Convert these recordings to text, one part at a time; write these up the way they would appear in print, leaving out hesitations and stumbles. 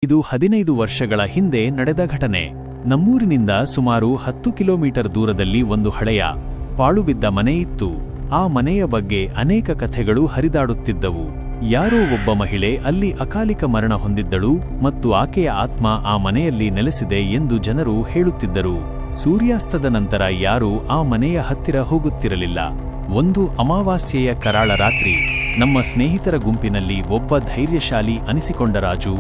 ಇದು 15 ವರ್ಷಗಳ ಹಿಂದೆ ನಡೆದ ಘಟನೆ. ನಮ್ಮೂರಿನಿಂದ ಸುಮಾರು 10 ಕಿಲೋಮೀಟರ್ ದೂರದಲ್ಲಿ ಒಂದು ಹಳೆಯ ಪಾಳುಬಿದ್ದ ಮನೆ ಇತ್ತು. ಆ ಮನೆಯ ಬಗ್ಗೆ ಅನೇಕ ಕಥೆಗಳು ಹರಿದಾಡುತ್ತಿದ್ದವು. ಯಾರೋ ಒಬ್ಬ ಮಹಿಳೆ ಅಲ್ಲಿ ಅಕಾಲಿಕ ಮರಣ ಹೊಂದಿದ್ದಳು ಮತ್ತು ಆಕೆಯ ಆತ್ಮ ಆ ಮನೆಯಲ್ಲಿ ನೆಲೆಸಿದೆ ಎಂದು ಜನರು ಹೇಳುತ್ತಿದ್ದರು. ಸೂರ್ಯಾಸ್ತದ ನಂತರ ಯಾರೂ ಆ ಮನೆಯ ಹತ್ತಿರ ಹೋಗುತ್ತಿರಲಿಲ್ಲ. ಒಂದು ಅಮಾವಾಸ್ಯೆಯ ಕರಾಳ ರಾತ್ರಿ ನಮ್ಮ ಸ್ನೇಹಿತರ ಗುಂಪಿನಲ್ಲಿ ಒಬ್ಬ ಧೈರ್ಯಶಾಲಿ ಅನಿಸಿಕೊಂಡ ರಾಜು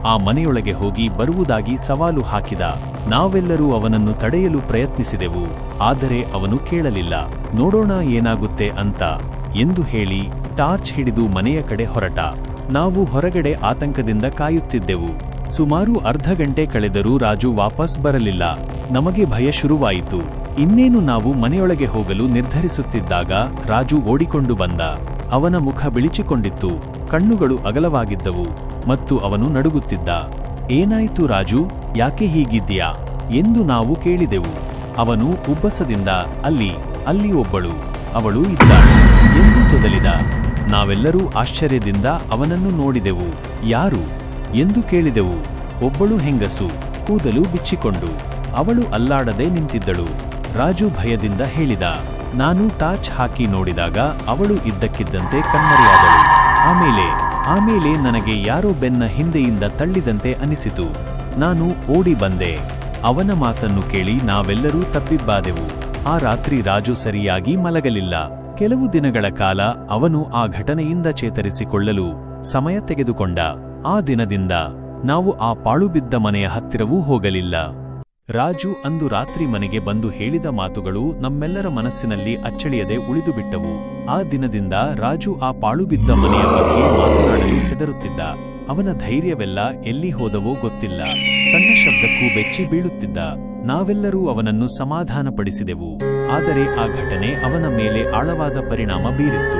ಆ ಮನೆಯೊಳಗೆ ಹೋಗಿ ಬರುವುದಾಗಿ ಸವಾಲು ಹಾಕಿದ. ನಾವೆಲ್ಲರೂ ಅವನನ್ನು ತಡೆಯಲು ಪ್ರಯತ್ನಿಸಿದೆವು, ಆದರೆ ಅವನು ಕೇಳಲಿಲ್ಲ. ನೋಡೋಣ ಏನಾಗುತ್ತೆ ಅಂತ ಎಂದು ಹೇಳಿ ಟಾರ್ಚ್ ಹಿಡಿದು ಮನೆಯ ಕಡೆ ಹೊರಟ. ನಾವು ಹೊರಗಡೆ ಆತಂಕದಿಂದ ಕಾಯುತ್ತಿದ್ದೆವು. ಸುಮಾರು ಅರ್ಧ ಗಂಟೆ ಕಳೆದರೂ ರಾಜು ವಾಪಸ್ ಬರಲಿಲ್ಲ. ನಮಗೆ ಭಯ ಶುರುವಾಯಿತು. ಇನ್ನೇನು ನಾವು ಮನೆಯೊಳಗೆ ಹೋಗಲು ನಿರ್ಧರಿಸುತ್ತಿದ್ದಾಗ ರಾಜು ಓಡಿಕೊಂಡು ಬಂದ. ಅವನ ಮುಖ ಬಿಳಿಚಿಕೊಂಡಿತ್ತು, ಕಣ್ಣುಗಳು ಅಗಲವಾಗಿದ್ದವು ಮತ್ತು ಅವನು ನಡುಗುತ್ತಿದ್ದ. ಏನಾಯಿತು ರಾಜು, ಯಾಕೆ ಹೀಗಿದ್ದೀಯಾ ಎಂದು ನಾವು ಕೇಳಿದೆವು. ಅವನು ಉಬ್ಬಸದಿಂದ ಅಲ್ಲಿ ಒಬ್ಬಳು, ಅವಳು ಇದ್ದಾಳೆ ಎಂದು ತೊದಲಿದ. ನಾವೆಲ್ಲರೂ ಆಶ್ಚರ್ಯದಿಂದ ಅವನನ್ನು ನೋಡಿದೆವು. ಯಾರು ಎಂದು ಕೇಳಿದೆವು. ಒಬ್ಬಳು ಹೆಂಗಸು, ಕೂದಲು ಬಿಚ್ಚಿಕೊಂಡು. ಅವಳು ಅಲ್ಲಾಡದೆ ನಿಂತಿದ್ದಳು. ರಾಜು ಭಯದಿಂದ ಹೇಳಿದ. ನಾನು ಟಾರ್ಚ್ ಹಾಕಿ ನೋಡಿದಾಗ ಅವಳು ಇದ್ದಕ್ಕಿದ್ದಂತೆ ಕಣ್ಮರೆಯಾದಳು. ಆಮೇಲೆ ನನಗೆ ಯಾರೋ ಬೆನ್ನ ಹಿಂದೆಯಿಂದ ತಳ್ಳಿದಂತೆ ಅನಿಸಿತು. ನಾನು ಓಡಿ ಬಂದೆ. ಅವನ ಮಾತನ್ನು ಕೇಳಿ ನಾವೆಲ್ಲರೂ ತಬ್ಬಿಬ್ಬಾದೆವು. ಆ ರಾತ್ರಿ ರಾಜು ಸರಿಯಾಗಿ ಮಲಗಲಿಲ್ಲ. ಕೆಲವು ದಿನಗಳ ಕಾಲ ಅವನು ಆ ಘಟನೆಯಿಂದ ಚೇತರಿಸಿಕೊಳ್ಳಲು ಸಮಯ ತೆಗೆದುಕೊಂಡ. ಆ ದಿನದಿಂದ ನಾವು ಆ ಪಾಳುಬಿದ್ದ ಮನೆಯ ಹತ್ತಿರವೂ ಹೋಗಲಿಲ್ಲ. ರಾಜು ಅಂದು ರಾತ್ರಿ ಮನೆಗೆ ಬಂದು ಹೇಳಿದ ಮಾತುಗಳು ನಮ್ಮೆಲ್ಲರ ಮನಸ್ಸಿನಲ್ಲಿ ಅಚ್ಚಳಿಯದೆ ಉಳಿದುಬಿಟ್ಟವು. ಆ ದಿನದಿಂದ ರಾಜು ಆ ಪಾಳುಬಿದ್ದ ಮನೆಯ ಬಗ್ಗೆ ಮಾತನಾಡಲು ಹೆದರುತ್ತಿದ್ದ. ಅವನ ಧೈರ್ಯವೆಲ್ಲ ಎಲ್ಲಿ ಹೋದವೋ ಗೊತ್ತಿಲ್ಲ. ಸಣ್ಣ ಶಬ್ದಕ್ಕೂ ಬೆಚ್ಚಿ ಬೀಳುತ್ತಿದ್ದ. ನಾವೆಲ್ಲರೂ ಅವನನ್ನು ಸಮಾಧಾನಪಡಿಸಿದೆವು, ಆದರೆ ಆ ಘಟನೆ ಅವನ ಮೇಲೆ ಆಳವಾದ ಪರಿಣಾಮ ಬೀರಿತ್ತು.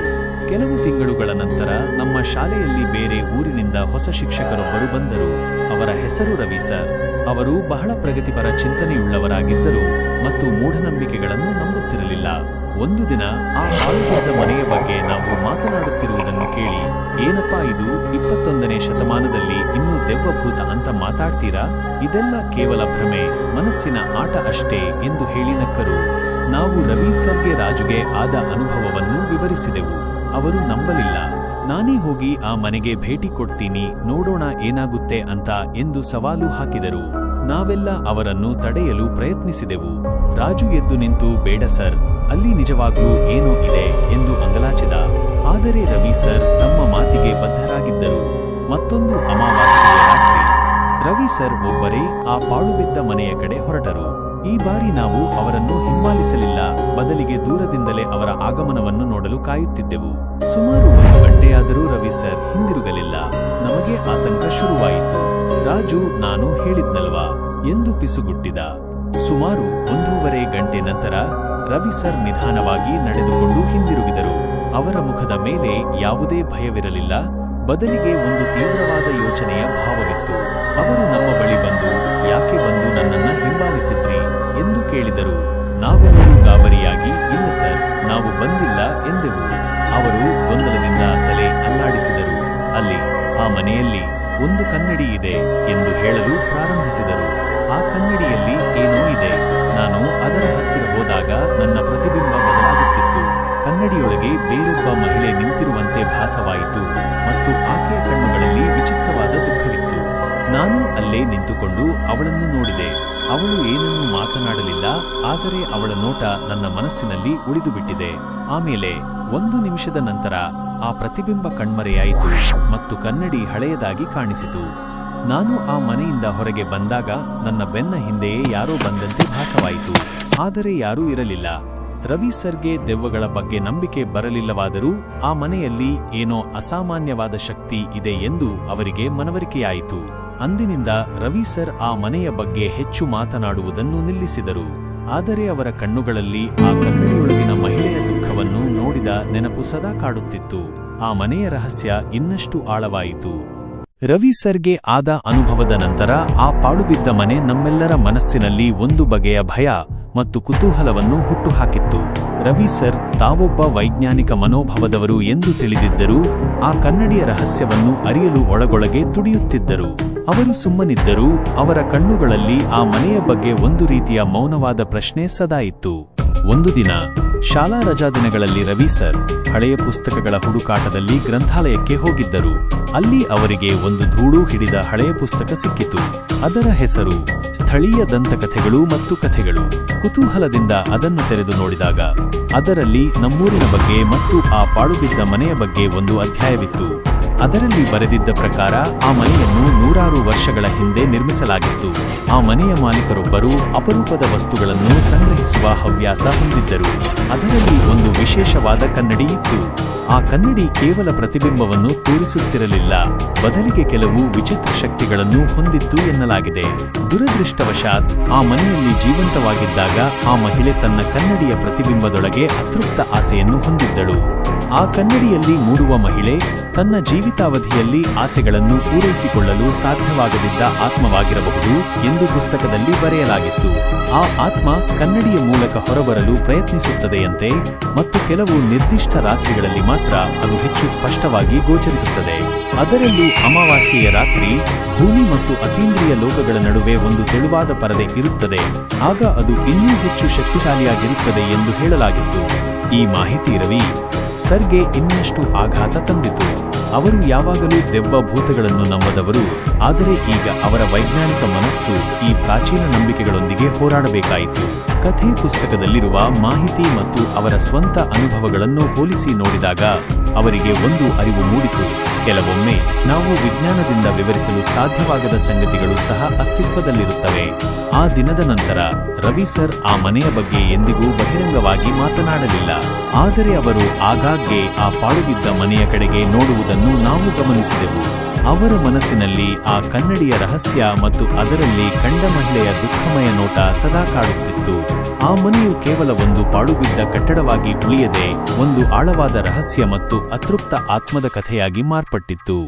ಕೆಲವು ತಿಂಗಳುಗಳ ನಂತರ ನಮ್ಮ ಶಾಲೆಯಲ್ಲಿ ಬೇರೆ ಊರಿನಿಂದ ಹೊಸ ಶಿಕ್ಷಕರೊಬ್ಬರು ಬಂದರು. ಅವರ ಹೆಸರು ರವಿ ಸರ್. ಅವರು ಬಹಳ ಪ್ರಗತಿಪರ ಚಿಂತನೆಯುಳ್ಳವರಾಗಿದ್ದರು ಮತ್ತು ಮೂಢನಂಬಿಕೆಗಳನ್ನು ನಂಬುತ್ತಿರಲಿಲ್ಲ. ಒಂದು ದಿನ ಆ ಪಾಳುಬಿದ್ದ ಮನೆಯ ಬಗ್ಗೆ ನಾವು ಮಾತನಾಡುತ್ತಿರುವುದನ್ನು ಕೇಳಿ, ಏನಪ್ಪಾ ಇದು, 21ನೇ ಶತಮಾನದಲ್ಲಿ ಇನ್ನೂ ದೆವ್ವಭೂತ ಅಂತ ಮಾತಾಡ್ತೀರಾ? ಇದೆಲ್ಲ ಕೇವಲ ಭ್ರಮೆ, ಮನಸ್ಸಿನ ಆಟ ಅಷ್ಟೇ ಎಂದು ಹೇಳಿ ನಕ್ಕರು. ನಾವು ರವಿ ಸರ್ಗೆ ರಾಜುಗೆ ಆದ ಅನುಭವವನ್ನು ವಿವರಿಸಿದೆವು. ಅವರು ನಂಬಲಿಲ್ಲ. ನಾನೇ ಹೋಗಿ ಆ ಮನೆಗೆ ಭೇಟಿ ಕೊಡ್ತೀನಿ, ನೋಡೋಣ ಏನಾಗುತ್ತೆ ಅಂತ ಎಂದು ಸವಾಲು ಹಾಕಿದರು. ನಾವೆಲ್ಲ ಅವರನ್ನು ತಡೆಯಲು ಪ್ರಯತ್ನಿಸಿದೆವು. ರಾಜು ಎದ್ದು ನಿಂತು, ಬೇಡ ಸರ್, ಅಲ್ಲಿ ನಿಜವಾಗ್ಲೂ ಏನೋ ಇದೆ ಎಂದು ಅಂಗಲಾಚಿದ. ಆದರೆ ರವಿ ಸರ್ ತಮ್ಮ ಮಾತಿಗೆ ಬದ್ಧರಾಗಿದ್ದರು. ಮತ್ತೊಂದು ಅಮಾವಾಸ್ಯೆಯ ರಾತ್ರಿ ರವಿ ಸರ್ ಒಬ್ಬರೇ ಆ ಪಾಳುಬಿದ್ದ ಮನೆಯ ಕಡೆ ಹೊರಟರು. ಈ ಬಾರಿ ನಾವು ಅವರನ್ನು ಹಿಂಬಾಲಿಸಲಿಲ್ಲ, ಬದಲಿಗೆ ದೂರದಿಂದಲೇ ಅವರ ಆಗಮನವನ್ನು ನೋಡಲು ಕಾಯುತ್ತಿದ್ದೆವು. ಸುಮಾರು 1 ಗಂಟೆಯಾದರೂ ರವಿ ಸರ್ ಹಿಂದಿರುಗಲಿಲ್ಲ. ನಮಗೆ ಆತಂಕ ಶುರುವಾಯಿತು. ರಾಜು, ನಾನು ಹೇಳಿದ್ನಲ್ವಾ ಎಂದು ಪಿಸುಗುಟ್ಟಿದ. ಸುಮಾರು 1.5 ಗಂಟೆ ನಂತರ ರವಿ ಸರ್ ನಿಧಾನವಾಗಿ ನಡೆದುಕೊಂಡು ಹಿಂದಿರುಗಿದರು. ಅವರ ಮುಖದ ಮೇಲೆ ಯಾವುದೇ ಭಯವಿರಲಿಲ್ಲ, ಬದಲಿಗೆ ಒಂದು ತೀವ್ರವಾದ ಯೋಚನೆಯ ಭಾವವಿತ್ತು. ಅವರು ನಮ್ಮ ಬಳಿ ಬಂದು, ಯಾಕೆ ಬಂದು ನನ್ನನ್ನ ಹಿಂಬಾಲಿಸಿದ್ರಿ ಎಂದು ಕೇಳಿದರು. ನಾವೆಲ್ಲರೂ ಗಾಬರಿಯಾಗಿ, ಇಲ್ಲ ಸರ್, ನಾವು ಬಂದಿಲ್ಲ ಎಂದೆವು. ಅವರು ಗೊಂದಲದಿಂದ ತಲೆ ಅಲ್ಲಾಡಿಸಿದರು. ಆ ಮನೆಯಲ್ಲಿ ಒಂದು ಕನ್ನಡಿ ಇದೆ ಎಂದು ಹೇಳಲು ಪ್ರಾರಂಭಿಸಿದರು. ಆ ಕನ್ನಡಿಯಲ್ಲಿ ಏನೋ ಇದೆ. ನಾನು ಅದರ ಹತ್ತಿರ ಹೋದಾಗ ನನ್ನ ಪ್ರತಿಬಿಂಬ ಬದಲಾಗುತ್ತಿತ್ತು. ಕನ್ನಡಿಯೊಳಗೆ ಬೇರೊಬ್ಬ ಮಹಿಳೆ ನಿಂತಿರುವಂತೆ ಭಾಸವಾಯಿತು ಮತ್ತು ಆಕೆಯ ಕಣ್ಣುಗಳಲ್ಲಿ ವಿಚಿತ್ರವಾದ ದುಃಖವಿತ್ತು. ನಾನು ಅಲ್ಲೇ ನಿಂತುಕೊಂಡು ಅವಳನ್ನು ನೋಡಿದೆ. ಅವಳು ಏನನ್ನೂ ಮಾತನಾಡಲಿಲ್ಲ, ಆದರೆ ಅವಳ ನೋಟ ನನ್ನ ಮನಸ್ಸಿನಲ್ಲಿ ಉಳಿದುಬಿಟ್ಟಿದೆ. ಆಮೇಲೆ 1 ನಿಮಿಷದ ನಂತರ ಆ ಪ್ರತಿಬಿಂಬ ಕಣ್ಮರೆಯಾಯಿತು ಮತ್ತು ಕನ್ನಡಿ ಹಳೆಯದಾಗಿ ಕಾಣಿಸಿತು. ನಾನು ಆ ಮನೆಯಿಂದ ಹೊರಗೆ ಬಂದಾಗ ನನ್ನ ಬೆನ್ನ ಹಿಂದೆಯೇ ಯಾರೋ ಬಂದಂತೆ ಭಾಸವಾಯಿತು, ಆದರೆ ಯಾರೂ ಇರಲಿಲ್ಲ. ರವಿ ಸರ್ಗೆ ದೆವ್ವಗಳ ಬಗ್ಗೆ ನಂಬಿಕೆ ಬರಲಿಲ್ಲವಾದರೂ ಆ ಮನೆಯಲ್ಲಿ ಏನೋ ಅಸಾಮಾನ್ಯವಾದ ಶಕ್ತಿ ಇದೆ ಎಂದು ಅವರಿಗೆ ಮನವರಿಕೆಯಾಯಿತು. ಅಂದಿನಿಂದ ರವಿ ಸರ್ ಆ ಮನೆಯ ಬಗ್ಗೆ ಹೆಚ್ಚು ಮಾತನಾಡುವುದನ್ನು ನಿಲ್ಲಿಸಿದರು. ಆದರೆ ಅವರ ಕಣ್ಣುಗಳಲ್ಲಿ ಆ ಕನ್ನಡಿಯೊಳಗಿನ ಮಹಿಳೆಯ ದುಃಖವನ್ನು ನೋಡಿದ ನೆನಪು ಸದಾ ಕಾಡುತ್ತಿತ್ತು. ಆ ಮನೆಯ ರಹಸ್ಯ ಇನ್ನಷ್ಟು ಆಳವಾಯಿತು. ರವಿ ಸರ್ಗೆ ಆದ ಅನುಭವದ ನಂತರ ಆ ಪಾಳುಬಿದ್ದ ಮನೆ ನಮ್ಮೆಲ್ಲರ ಮನಸ್ಸಿನಲ್ಲಿ ಒಂದು ಬಗೆಯ ಭಯ ಮತ್ತು ಕುತೂಹಲವನ್ನು ಹುಟ್ಟುಹಾಕಿತ್ತು. ರವಿ ಸರ್ ತಾವೊಬ್ಬ ವೈಜ್ಞಾನಿಕ ಮನೋಭಾವದವರು ಎಂದು ತಿಳಿದಿದ್ದರೂ ಆ ಕನ್ನಡಿಯ ರಹಸ್ಯವನ್ನು ಅರಿಯಲು ಒಳಗೊಳಗೆ ತುಡಿಯುತ್ತಿದ್ದರು. ಅವರು ಸುಮ್ಮನಿದ್ದರೂ ಅವರ ಕಣ್ಣುಗಳಲ್ಲಿ ಆ ಮನೆಯ ಬಗ್ಗೆ ಒಂದು ರೀತಿಯ ಮೌನವಾದ ಪ್ರಶ್ನೆ ಸದಾ ಇತ್ತು. ಒಂದು ದಿನ ಶಾಲಾ ರಜಾದಿನಗಳಲ್ಲಿ ರವಿ ಸರ್ ಹಳೆಯ ಪುಸ್ತಕಗಳ ಹುಡುಕಾಟದಲ್ಲಿ ಗ್ರಂಥಾಲಯಕ್ಕೆ ಹೋಗಿದ್ದರು. ಅಲ್ಲಿ ಅವರಿಗೆ ಒಂದು ಧೂಳು ಹಿಡಿದ ಹಳೆಯ ಪುಸ್ತಕ ಸಿಕ್ಕಿತು. ಅದರ ಹೆಸರು ಸ್ಥಳೀಯ ದಂತಕಥೆಗಳು ಮತ್ತು ಕಥೆಗಳು. ಕುತೂಹಲದಿಂದ ಅದನ್ನು ತೆರೆದು ನೋಡಿದಾಗ ಅದರಲ್ಲಿ ನಮ್ಮೂರಿನ ಬಗ್ಗೆ ಮತ್ತು ಆ ಪಾಳುಬಿದ್ದ ಮನೆಯ ಬಗ್ಗೆ ಒಂದು ಅಧ್ಯಾಯವಿತ್ತು. ಅದರಲ್ಲಿ ಬರೆದಿದ್ದ ಪ್ರಕಾರ ಆ ಮನೆಯನ್ನು 100 ವರ್ಷಗಳ ಹಿಂದೆ ನಿರ್ಮಿಸಲಾಗಿತ್ತು. ಆ ಮನೆಯ ಮಾಲೀಕರೊಬ್ಬರು ಅಪರೂಪದ ವಸ್ತುಗಳನ್ನು ಸಂಗ್ರಹಿಸುವ ಹವ್ಯಾಸ ಹೊಂದಿದ್ದರು. ಅದರಲ್ಲಿ ಒಂದು ವಿಶೇಷವಾದ ಕನ್ನಡಿ ಇತ್ತು. ಆ ಕನ್ನಡಿ ಕೇವಲ ಪ್ರತಿಬಿಂಬವನ್ನು ತೋರಿಸುತ್ತಿರಲಿಲ್ಲ, ಬದಲಿಗೆ ಕೆಲವು ವಿಚಿತ್ರ ಶಕ್ತಿಗಳನ್ನು ಹೊಂದಿತ್ತು ಎನ್ನಲಾಗಿದೆ. ದುರದೃಷ್ಟವಶಾತ್ ಆ ಮನೆಯಲ್ಲಿ ಜೀವಂತವಾಗಿದ್ದಾಗ ಆ ಮಹಿಳೆ ತನ್ನ ಕನ್ನಡಿಯ ಪ್ರತಿಬಿಂಬದೊಳಗೆ ಅತೃಪ್ತ ಆಸೆಯನ್ನು ಹೊಂದಿದ್ದಳು. ಆ ಕನ್ನಡಿಯಲ್ಲಿ ಮೂಡುವ ಮಹಿಳೆ ತನ್ನ ಜೀವಿತಾವಧಿಯಲ್ಲಿ ಆಸೆಗಳನ್ನು ಪೂರೈಸಿಕೊಳ್ಳಲು ಸಾಧ್ಯವಾಗದಿದ್ದ ಆತ್ಮವಾಗಿರಬಹುದು ಎಂದು ಪುಸ್ತಕದಲ್ಲಿ ಬರೆಯಲಾಗಿತ್ತು. ಆ ಆತ್ಮ ಕನ್ನಡಿಯ ಮೂಲಕ ಹೊರಬರಲು ಪ್ರಯತ್ನಿಸುತ್ತದೆಯಂತೆ ಮತ್ತು ಕೆಲವು ನಿರ್ದಿಷ್ಟ ರಾತ್ರಿಗಳಲ್ಲಿ ಮಾತ್ರ ಅದು ಹೆಚ್ಚು ಸ್ಪಷ್ಟವಾಗಿ ಗೋಚರಿಸುತ್ತದೆ. ಅದರಲ್ಲೂ ಅಮಾವಾಸ್ಯೆಯ ರಾತ್ರಿ ಭೂಮಿ ಮತ್ತು ಅತೀಂದ್ರಿಯ ಲೋಕಗಳ ನಡುವೆ ಒಂದು ತೆಳುವಾದ ಪರದೆ ಇರುತ್ತದೆ. ಆಗ ಅದು ಇನ್ನೂ ಹೆಚ್ಚು ಶಕ್ತಿಶಾಲಿಯಾಗಿರುತ್ತದೆ ಎಂದು ಹೇಳಲಾಗಿತ್ತು. ಈ ಮಾಹಿತಿ ರವಿ ಸರ್ಗೆ ಇನ್ನಷ್ಟು ಆಘಾತ ತಂದಿತು. ಅವರು ಯಾವಾಗಲೂ ದೆವ್ವ ಭೂತಗಳನ್ನು ನಂಬದವರು, ಆದರೆ ಈಗ ಅವರ ವೈಜ್ಞಾನಿಕ ಮನಸ್ಸು ಈ ಪ್ರಾಚೀನ ನಂಬಿಕೆಗಳೊಂದಿಗೆ ಹೋರಾಡಬೇಕಾಯಿತು. ಕಥೆ ಪುಸ್ತಕದಲ್ಲಿರುವ ಮಾಹಿತಿ ಮತ್ತು ಅವರ ಸ್ವಂತ ಅನುಭವಗಳನ್ನು ಹೋಲಿಸಿ ನೋಡಿದಾಗ ಅವರಿಗೆ ಒಂದು ಅರಿವು ಮೂಡಿತು. ಕೆಲವೊಮ್ಮೆ ನಾವು ವಿಜ್ಞಾನದಿಂದ ವಿವರಿಸಲು ಸಾಧ್ಯವಾಗದ ಸಂಗತಿಗಳು ಸಹ ಅಸ್ತಿತ್ವದಲ್ಲಿರುತ್ತವೆ. ಆ ದಿನದ ನಂತರ ರವಿ ಸರ್ ಆ ಮನೆಯ ಬಗ್ಗೆ ಎಂದಿಗೂ ಬಹಿರಂಗವಾಗಿ ಮಾತನಾಡಲಿಲ್ಲ. ಆದರೆ ಅವರು ಆಗಾಗ್ಗೆ ಆ ಪಾಳುಬಿದ್ದ ಮನೆಯ ಕಡೆಗೆ ನೋಡುವುದನ್ನು ನಾವು ಗಮನಿಸಿದೆವು. ಅವರ ಮನಸ್ಸಿನಲ್ಲಿ ಆ ಕನ್ನಡಿಯ ರಹಸ್ಯ ಮತ್ತು ಅದರಲ್ಲಿ ಕಂಡ ಮಹಿಳೆಯ ದುಃಖಮಯ ನೋಟ ಸದಾ ಕಾಡುತ್ತಿತ್ತು. ಆ ಮನೆಯು ಕೇವಲ ಒಂದು ಪಾಳುಬಿದ್ದ ಕಟ್ಟಡವಾಗಿ ಉಳಿಯದೆ ಒಂದು ಆಳವಾದ ರಹಸ್ಯ ಮತ್ತು ಅತೃಪ್ತ ಆತ್ಮದ ಕಥೆಯಾಗಿ ಮಾರ್ಪಟ್ಟಿತ್ತು.